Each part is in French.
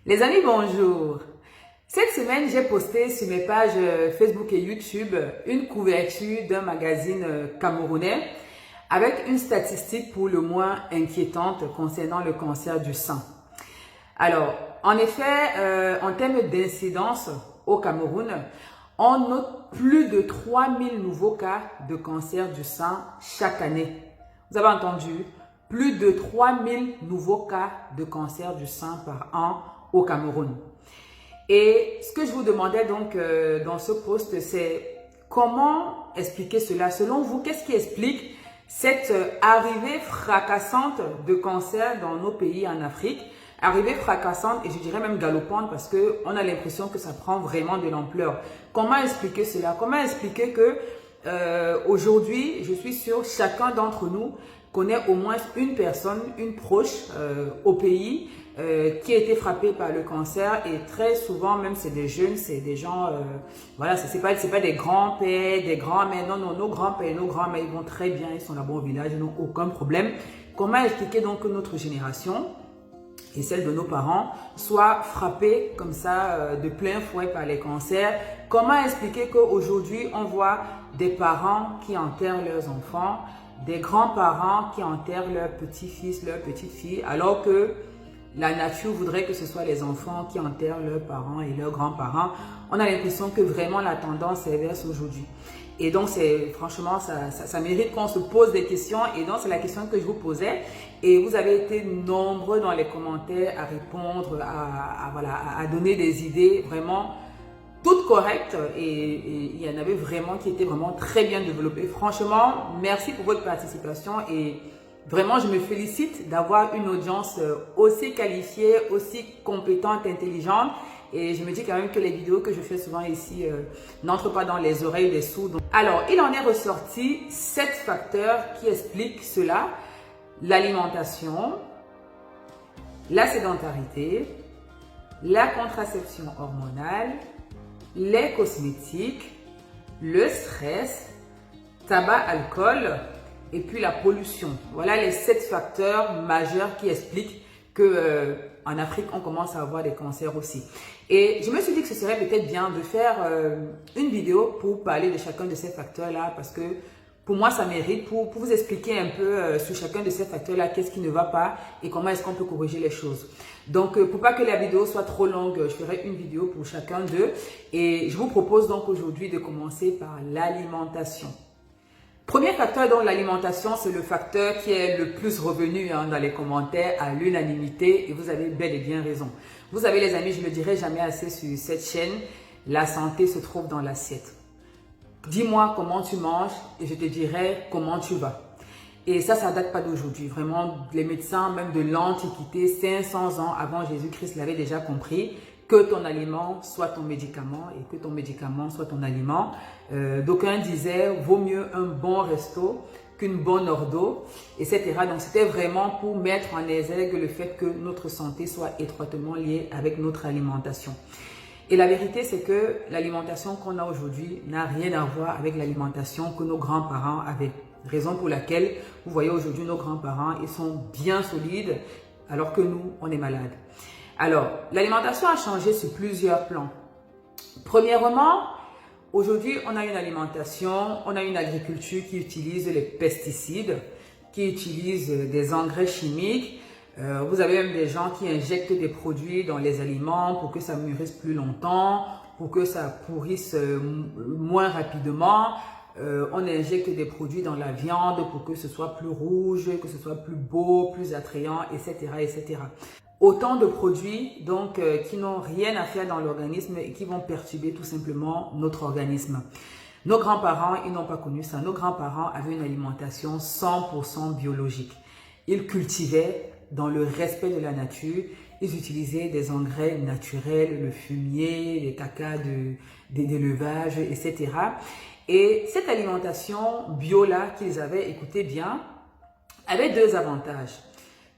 Les amis, bonjour. Cette semaine, j'ai posté sur mes pages Facebook et YouTube une couverture d'un magazine camerounais avec une statistique pour le moins inquiétante concernant le cancer du sein. Alors, en effet, en termes d'incidence au Cameroun, on note plus de 3000 nouveaux cas de cancer du sein chaque année. Vous avez entendu? Plus de 3000 nouveaux cas de cancer du sein par an au Cameroun. Et ce que je vous demandais donc dans ce post, c'est comment expliquer cela? Selon vous, qu'est-ce qui explique cette arrivée fracassante de cancer dans nos pays en Afrique? Arrivée fracassante et je dirais même galopante parce qu'on a l'impression que ça prend vraiment de l'ampleur. Comment expliquer cela? Comment expliquer que aujourd'hui, je suis sûre, chacun d'entre nous connaît au moins une personne, une proche au pays qui a été frappée par le cancer et très souvent même c'est des jeunes, c'est des gens, voilà, c'est pas des grands-pères, des grands-mères, non, nos grands-pères, nos grands-mères, ils vont très bien, ils sont là-bas au village, ils n'ont aucun problème. Comment expliquer donc que notre génération et celle de nos parents soit frappée comme ça de plein fouet par les cancers? Comment expliquer qu'aujourd'hui on voit des parents qui enterrent leurs enfants, des grands-parents qui enterrent leurs petits-fils, leurs petites-filles, alors que la nature voudrait que ce soit les enfants qui enterrent leurs parents et leurs grands-parents? On a l'impression que vraiment la tendance est inverse aujourd'hui. Et donc, franchement, ça mérite qu'on se pose des questions. Et donc, c'est la question que je vous posais. Et vous avez été nombreux dans les commentaires à répondre, à donner des idées vraiment toutes correctes. Et il y en avait vraiment qui étaient vraiment très bien développées. Franchement, merci pour votre participation. Et vraiment, je me félicite d'avoir une audience aussi qualifiée, aussi compétente, intelligente. Et je me dis quand même que les vidéos que je fais souvent ici n'entrent pas dans les oreilles des sourds. Alors, il en est ressorti 7 facteurs qui expliquent cela. L'alimentation, la sédentarité, la contraception hormonale, les cosmétiques, le stress, tabac, alcool et puis la pollution. Voilà les 7 facteurs majeurs qui expliquent que en Afrique, on commence à avoir des cancers aussi. Et je me suis dit que ce serait peut-être bien de faire une vidéo pour parler de chacun de ces facteurs-là parce que pour moi, ça mérite pour vous expliquer un peu sur chacun de ces facteurs-là, qu'est-ce qui ne va pas et comment est-ce qu'on peut corriger les choses. Donc, pour pas que la vidéo soit trop longue, je ferai une vidéo pour chacun d'eux. Et je vous propose donc aujourd'hui de commencer par l'alimentation. Premier facteur, donc l'alimentation, c'est le facteur qui est le plus revenu dans les commentaires à l'unanimité et vous avez bel et bien raison. Vous savez les amis, je ne le dirai jamais assez sur cette chaîne, la santé se trouve dans l'assiette. Dis-moi comment tu manges et je te dirai comment tu vas. Et ça date pas d'aujourd'hui. Vraiment, les médecins, même de l'Antiquité, 500 ans avant Jésus-Christ, l'avaient déjà compris. Que ton aliment soit ton médicament et que ton médicament soit ton aliment. D'aucuns disaient, vaut mieux un bon resto qu'une bonne ordo, etc. Donc, c'était vraiment pour mettre en exergue le fait que notre santé soit étroitement liée avec notre alimentation. Et la vérité, c'est que l'alimentation qu'on a aujourd'hui n'a rien à voir avec l'alimentation que nos grands-parents avaient. Raison pour laquelle, vous voyez aujourd'hui nos grands-parents, ils sont bien solides, alors que nous, on est malades. Alors, l'alimentation a changé sur plusieurs plans. Premièrement, aujourd'hui, on a une alimentation, on a une agriculture qui utilise les pesticides, qui utilise des engrais chimiques. Vous avez même des gens qui injectent des produits dans les aliments pour que ça mûrisse plus longtemps, pour que ça pourrisse moins rapidement. On injecte des produits dans la viande pour que ce soit plus rouge, que ce soit plus beau, plus attrayant, etc., etc. Autant de produits donc qui n'ont rien à faire dans l'organisme et qui vont perturber tout simplement notre organisme. Nos grands-parents, ils n'ont pas connu ça. Nos grands-parents avaient une alimentation 100% biologique. Ils cultivaient dans le respect de la nature. Ils utilisaient des engrais naturels, le fumier, les cacas d'élevage, etc. Et cette alimentation bio-là qu'ils avaient, écoutez bien, avait 2 avantages.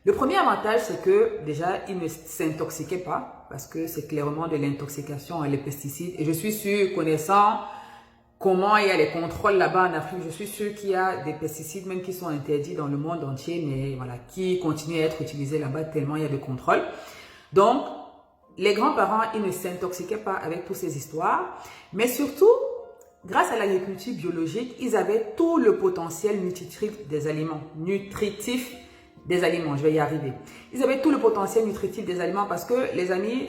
Le premier avantage, c'est que déjà, ils ne s'intoxiquaient pas parce que c'est clairement de l'intoxication à les pesticides. Et je suis sûre, connaissant comment il y a les contrôles là-bas en Afrique, je suis sûre qu'il y a des pesticides même qui sont interdits dans le monde entier, mais voilà, qui continuent à être utilisés là-bas tellement il y a de contrôles. Donc, les grands-parents, ils ne s'intoxiquaient pas avec toutes ces histoires, mais surtout, grâce à l'agriculture biologique, ils avaient tout le potentiel nutritif des aliments. Je vais y arriver. Ils avaient tout le potentiel nutritif des aliments parce que, les amis,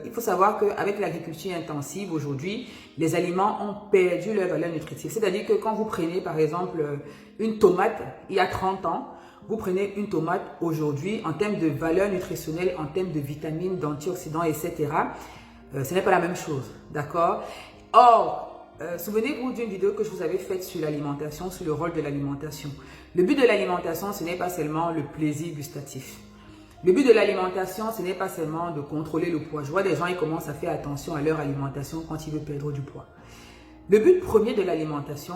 il faut savoir qu'avec l'agriculture intensive, aujourd'hui, les aliments ont perdu leur valeur nutritive. C'est-à-dire que quand vous prenez, par exemple, une tomate, il y a 30 ans, vous prenez une tomate aujourd'hui, en termes de valeur nutritionnelle, en termes de vitamines, d'antioxydants, etc., ce n'est pas la même chose, d'accord? Or, souvenez-vous d'une vidéo que je vous avais faite sur l'alimentation, sur le rôle de l'alimentation. Le but de l'alimentation, ce n'est pas seulement le plaisir gustatif. Le but de l'alimentation, ce n'est pas seulement de contrôler le poids. Je vois des gens, ils commencent à faire attention à leur alimentation quand ils veulent perdre du poids. Le but premier de l'alimentation,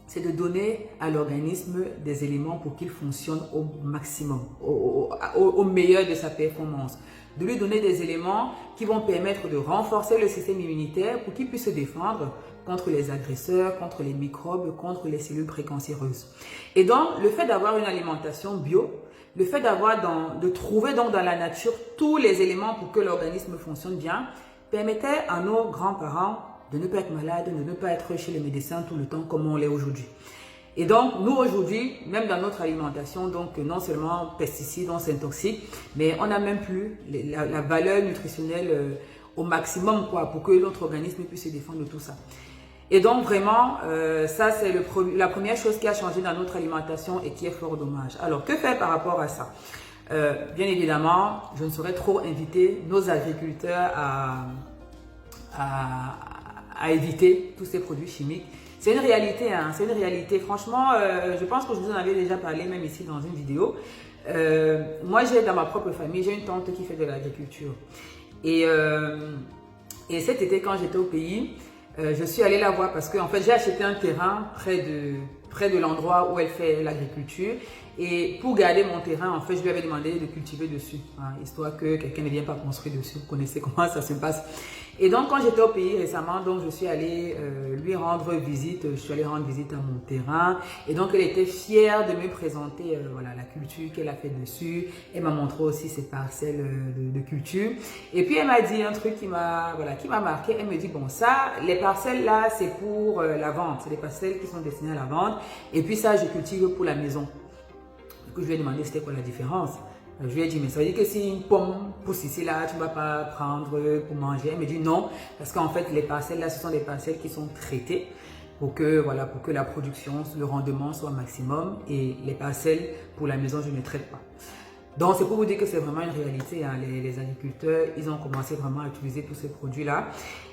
c'est de donner à l'organisme des éléments pour qu'il fonctionne au maximum, au meilleur de sa performance. De lui donner des éléments qui vont permettre de renforcer le système immunitaire pour qu'il puisse se défendre contre les agresseurs, contre les microbes, contre les cellules précancéreuses. Et donc, le fait d'avoir une alimentation bio, le fait de trouver donc dans la nature tous les éléments pour que l'organisme fonctionne bien, permettait à nos grands-parents de ne pas être malades, de ne pas être chez les médecins tout le temps comme on l'est aujourd'hui. Et donc, nous aujourd'hui, même dans notre alimentation, donc non seulement pesticides, on s'intoxique, mais on n'a même plus la valeur nutritionnelle au maximum pour que notre organisme puisse se défendre de tout ça. Et donc vraiment, ça c'est la première chose qui a changé dans notre alimentation et qui est fort dommage. Alors, que faire par rapport à ça? Bien évidemment, je ne saurais trop inviter nos agriculteurs à éviter tous ces produits chimiques. C'est une réalité, hein, c'est une réalité. Franchement, je pense que je vous en avais déjà parlé, même ici dans une vidéo. Moi, j'ai dans ma propre famille, j'ai une tante qui fait de l'agriculture. Et cet été, quand j'étais au pays, je suis allée la voir parce que en fait, j'ai acheté un terrain près de l'endroit où elle fait l'agriculture. Et pour garder mon terrain, en fait, je lui avais demandé de cultiver dessus, hein, histoire que quelqu'un ne vienne pas construire dessus. Vous connaissez comment ça se passe. Et donc, quand j'étais au pays récemment, donc je suis allée lui rendre visite. Je suis allée rendre visite à mon terrain. Et donc, elle était fière de me présenter voilà, la culture qu'elle a fait dessus. Elle m'a montré aussi ses parcelles de culture. Et puis, elle m'a dit un truc qui m'a marqué. Elle me dit, bon, ça, les parcelles là, c'est pour la vente. C'est des parcelles qui sont destinées à la vente. Et puis ça, je cultive pour la maison. Du coup, je lui ai demandé c'était quoi la différence. Je lui ai dit, mais ça veut dire que si une pomme pousse ici, là, tu ne vas pas prendre pour manger. Elle me dit non, parce qu'en fait, les parcelles là, ce sont des parcelles qui sont traitées pour que, voilà, pour que la production, le rendement soit maximum. Et les parcelles pour la maison, je ne traite pas. Donc, c'est pour vous dire que c'est vraiment une réalité. Hein. Les agriculteurs, ils ont commencé vraiment à utiliser tous ces produits-là.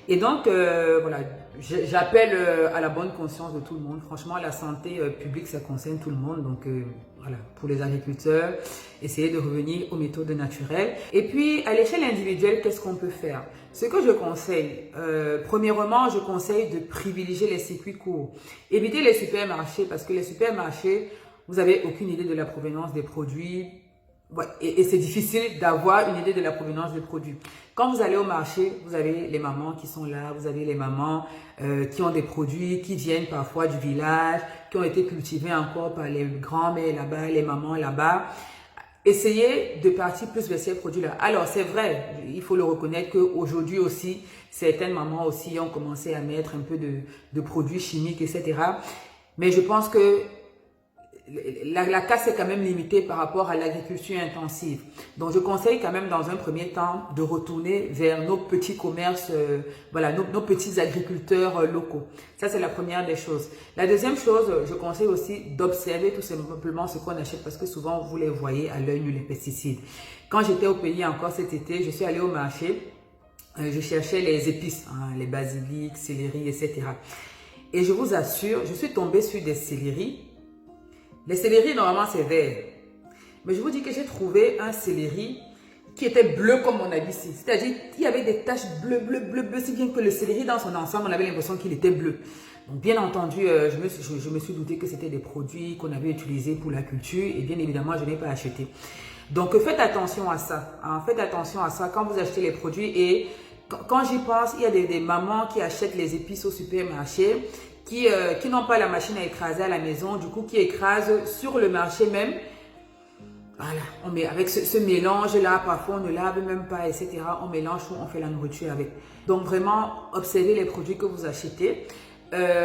Et donc, voilà, j'appelle à la bonne conscience de tout le monde. Franchement, la santé publique, ça concerne tout le monde. Donc, voilà, pour les agriculteurs, essayez de revenir aux méthodes naturelles. Et puis, à l'échelle individuelle, qu'est-ce qu'on peut faire? Ce que je conseille, premièrement, je conseille de privilégier les circuits courts. Évitez les supermarchés parce que les supermarchés, vous n'avez aucune idée de la provenance des produits. Ouais, et c'est difficile d'avoir une idée de la provenance des produits. Quand vous allez au marché, vous avez les mamans qui sont là, vous avez les mamans qui ont des produits qui viennent parfois du village, qui ont été cultivés encore par les grands-mères là-bas, les mamans là-bas. Essayez de partir plus vers ces produits-là. Alors, c'est vrai, il faut le reconnaître qu'aujourd'hui aussi, certaines mamans aussi ont commencé à mettre un peu de produits chimiques, etc. Mais je pense que la casse est quand même limitée par rapport à l'agriculture intensive. Donc, je conseille quand même dans un premier temps de retourner vers nos petits commerces, voilà, nos petits agriculteurs locaux. Ça, c'est la première des choses. La deuxième chose, je conseille aussi d'observer tout simplement ce qu'on achète parce que souvent, vous les voyez à l'œil nu, les pesticides. Quand j'étais au pays encore cet été, je suis allée au marché, je cherchais les épices, hein, les basiliques, céleri, etc. Et je vous assure, je suis tombée sur des céleris. Les céleris, normalement, c'est vert. Mais je vous dis que j'ai trouvé un céleri qui était bleu comme on a vu ici. C'est-à-dire qu'il y avait des taches bleues, si bien que le céleri dans son ensemble, on avait l'impression qu'il était bleu. Donc, bien entendu, je me suis douté que c'était des produits qu'on avait utilisés pour la culture. Et bien évidemment, je n'ai pas acheté. Donc, faites attention à ça. Hein, faites attention à ça quand vous achetez les produits. Et quand j'y pense, il y a des mamans qui achètent les épices au supermarché, qui n'ont pas la machine à écraser à la maison, du coup qui écrasent sur le marché même Voilà, on met avec ce mélange-là, parfois on ne lave même pas, etc. On mélange tout, on fait la nourriture avec. Donc vraiment, observez les produits que vous achetez.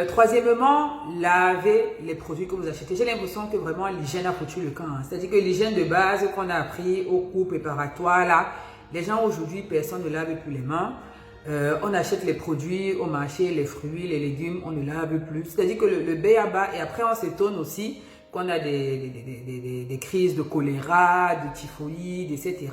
Troisièmement, lavez les produits que vous achetez. J'ai l'impression que vraiment l'hygiène a foutu le camp. Hein. C'est-à-dire que l'hygiène de base qu'on a appris au cours préparatoire, là, les gens aujourd'hui, personne ne lave plus les mains. On achète les produits au marché, les fruits, les légumes, on ne lave plus. C'est-à-dire que le b.a.-ba, et après on s'étonne aussi qu'on a des crises de choléra, de typhoïde, etc.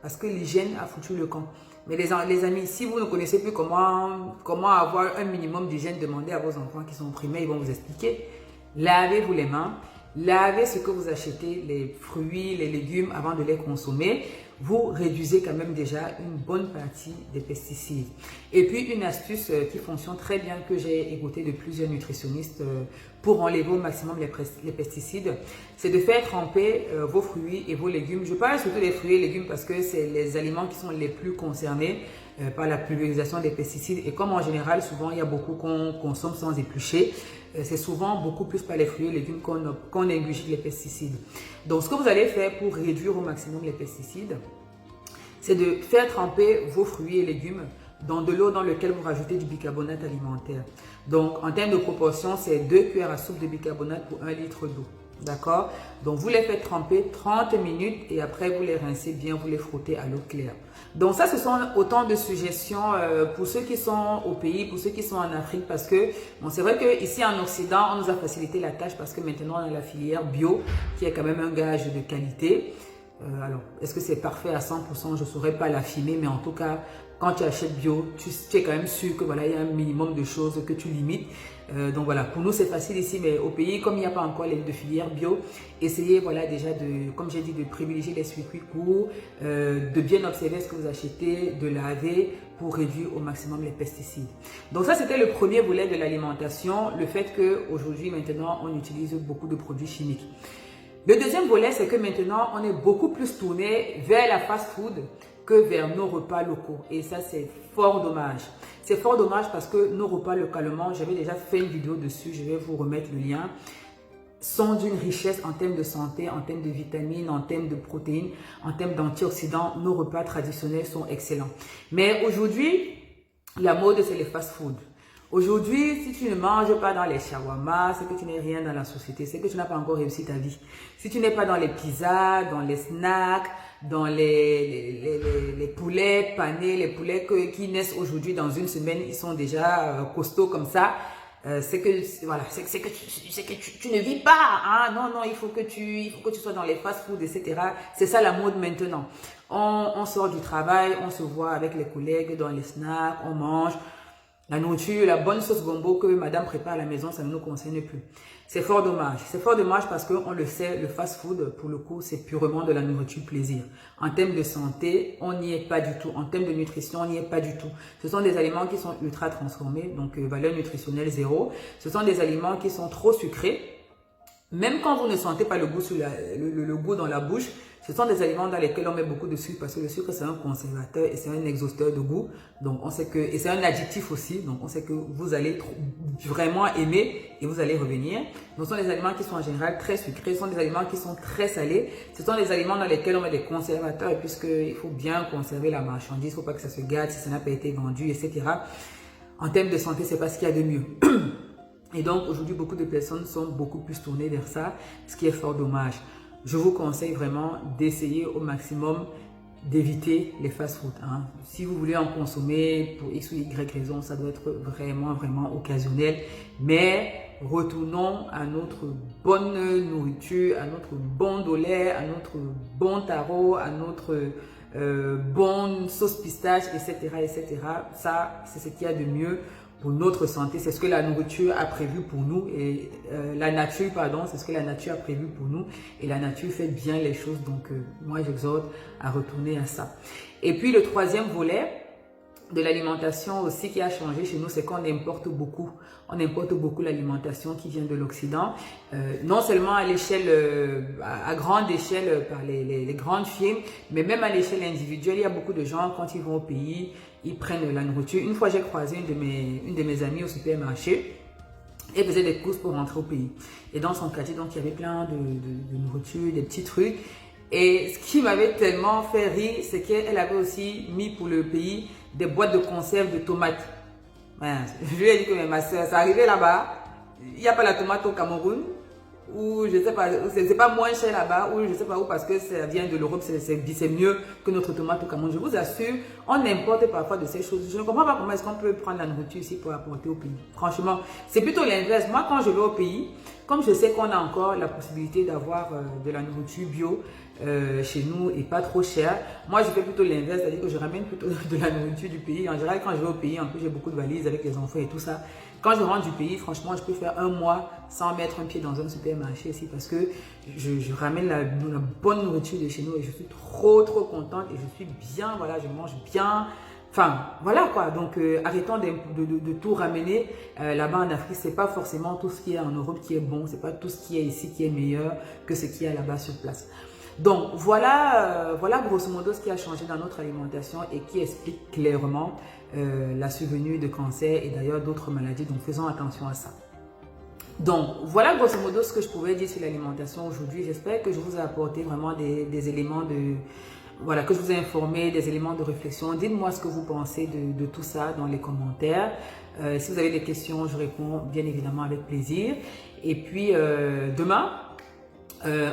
Parce que l'hygiène a foutu le camp. Mais les amis, si vous ne connaissez plus comment avoir un minimum d'hygiène, demandez à vos enfants qui sont primaires, ils vont vous expliquer. Lavez-vous les mains, lavez ce que vous achetez, les fruits, les légumes avant de les consommer. Vous réduisez quand même déjà une bonne partie des pesticides. Et puis une astuce qui fonctionne très bien que j'ai écoutée de plusieurs nutritionnistes pour enlever au maximum les pesticides, c'est de faire tremper vos fruits et vos légumes. Je parle surtout des fruits et légumes parce que c'est les aliments qui sont les plus concernés par la pulvérisation des pesticides. Et comme en général, souvent, il y a beaucoup qu'on consomme sans éplucher, c'est souvent beaucoup plus par les fruits et légumes qu'on ingurgite les pesticides. Donc, ce que vous allez faire pour réduire au maximum les pesticides, c'est de faire tremper vos fruits et légumes dans de l'eau dans laquelle vous rajoutez du bicarbonate alimentaire. Donc, en termes de proportion, c'est 2 cuillères à soupe de bicarbonate pour 1 litre d'eau. D'accord? Donc, vous les faites tremper 30 minutes et après, vous les rincez bien, vous les frottez à l'eau claire. Donc, ça, ce sont autant de suggestions pour ceux qui sont au pays, pour ceux qui sont en Afrique, parce que, bon, c'est vrai qu'ici en Occident, on nous a facilité la tâche parce que maintenant, on a la filière bio qui est quand même un gage de qualité. Alors, est-ce que c'est parfait à 100%? Je ne saurais pas l'affirmer, mais en tout cas, quand tu achètes bio, tu es quand même sûr que voilà, il y a un minimum de choses que tu limites. Donc voilà, pour nous c'est facile ici, mais au pays, comme il n'y a pas encore les de filières bio, essayez voilà déjà de, comme j'ai dit, de privilégier les circuits courts, de bien observer ce que vous achetez, de laver pour réduire au maximum les pesticides. Donc ça c'était le premier volet de l'alimentation, le fait qu'aujourd'hui maintenant on utilise beaucoup de produits chimiques. Le deuxième volet, c'est que maintenant, on est beaucoup plus tourné vers la fast-food que vers nos repas locaux. Et ça, c'est fort dommage. C'est fort dommage parce que nos repas localement, j'avais déjà fait une vidéo dessus, je vais vous remettre le lien, sont d'une richesse en termes de santé, en termes de vitamines, en termes de protéines, en termes d'antioxydants. Nos repas traditionnels sont excellents. Mais aujourd'hui, la mode, c'est les fast-food. Aujourd'hui, si tu ne manges pas dans les shawarma, c'est que tu n'es rien dans la société, c'est que tu n'as pas encore réussi ta vie. Si tu n'es pas dans les pizzas, dans les snacks, dans les poulets panés, les poulets qui naissent aujourd'hui dans une semaine, ils sont déjà costauds comme ça. C'est que voilà, c'est que tu ne vis pas, hein. Non, il faut que tu sois dans les fast-food, etc. C'est ça la mode maintenant. On sort du travail, on se voit avec les collègues dans les snacks, on mange. La nourriture, la bonne sauce gombo que madame prépare à la maison, ça ne nous concerne plus. C'est fort dommage. C'est fort dommage parce qu'on le sait, le fast-food, pour le coup, c'est purement de la nourriture plaisir. En termes de santé, on n'y est pas du tout. En termes de nutrition, on n'y est pas du tout. Ce sont des aliments qui sont ultra transformés, donc valeur nutritionnelle zéro. Ce sont des aliments qui sont trop sucrés. Même quand vous ne sentez pas le goût, le goût dans la bouche, ce sont des aliments dans lesquels on met beaucoup de sucre parce que le sucre c'est un conservateur et c'est un exhausteur de goût. Donc on sait que, et c'est un additif aussi, donc on sait que vous allez vraiment aimer et vous allez revenir. Donc ce sont des aliments qui sont en général très sucrés, ce sont des aliments qui sont très salés, ce sont des aliments dans lesquels on met des conservateurs et puisqu'il faut bien conserver la marchandise, il ne faut pas que ça se gâte si ça n'a pas été vendu, etc. En termes de santé, c'est pas ce qu'il y a de mieux. Et donc aujourd'hui beaucoup de personnes sont beaucoup plus tournées vers ça, ce qui est fort dommage. Je vous conseille vraiment d'essayer au maximum d'éviter les fast-food. Hein. Si vous voulez en consommer pour X ou Y raison, ça doit être vraiment occasionnel. Mais retournons à notre bonne nourriture, à notre bon dolai, à notre bon taro, à notre bonne sauce pistache, etc. Ça, c'est ce qu'il y a de mieux pour notre santé, c'est ce que la nourriture a prévu pour nous et la nature, pardon, c'est ce que la nature a prévu pour nous et la nature fait bien les choses, donc moi j'exhorte à retourner à ça. Et puis le troisième volet de l'alimentation aussi qui a changé chez nous, c'est qu'on importe beaucoup. On importe beaucoup l'alimentation qui vient de l'Occident, non seulement à l'échelle, à grande échelle par les grandes firmes, mais même à l'échelle individuelle. Il y a beaucoup de gens, quand ils vont au pays, ils prennent la nourriture. Une fois, j'ai croisé une de mes amies au supermarché. Elle faisait des courses pour rentrer au pays. Et dans son quartier, donc, il y avait plein de nourriture, des petits trucs. Et ce qui m'avait tellement fait rire, c'est qu'elle avait aussi mis pour le pays des boîtes de conserve de tomates. Ouais, je lui ai dit que mais ma soeur, ça arrivait là-bas, il n'y a pas la tomate au Cameroun, ou je sais pas, c'est pas moins cher là-bas, ou je sais pas où, parce que ça vient de l'Europe, c'est mieux que notre tomate au Cameroun. Je vous assure, on importe parfois de ces choses. Je ne comprends pas comment est-ce qu'on peut prendre la nourriture ici pour apporter au pays. Franchement, c'est plutôt l'inverse. Moi, quand je vais au pays, comme je sais qu'on a encore la possibilité d'avoir de la nourriture bio chez nous et pas trop cher, moi je fais plutôt l'inverse, c'est-à-dire que je ramène plutôt de la nourriture du pays. En général, quand je vais au pays, en plus j'ai beaucoup de valises avec les enfants et tout ça. Quand je rentre du pays, franchement, je peux faire un mois sans mettre un pied dans un supermarché ici parce que je ramène la bonne nourriture de chez nous et je suis trop contente et je suis bien, voilà, je mange bien. Enfin, voilà quoi. Donc, arrêtons de tout ramener là-bas en Afrique. C'est pas forcément tout ce qui est en Europe qui est bon. C'est pas tout ce qui est ici qui est meilleur que ce qu'il y a là-bas sur place. Donc, voilà, voilà grosso modo ce qui a changé dans notre alimentation et qui explique clairement la survenue de cancer et d'ailleurs d'autres maladies. Donc, faisons attention à ça. Donc, voilà grosso modo ce que je pouvais dire sur l'alimentation aujourd'hui. J'espère que je vous ai apporté vraiment des éléments de... Voilà, que je vous ai informé, des éléments de réflexion. Dites-moi ce que vous pensez de tout ça dans les commentaires. Si vous avez des questions, je réponds bien évidemment avec plaisir. Et puis, demain,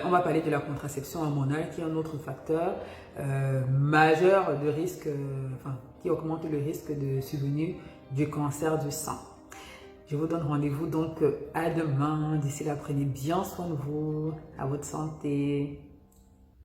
on va parler de la contraception hormonale qui est un autre facteur majeur de risque, enfin, qui augmente le risque de survenue du cancer du sein. Je vous donne rendez-vous donc à demain. D'ici là, prenez bien soin de vous, à votre santé.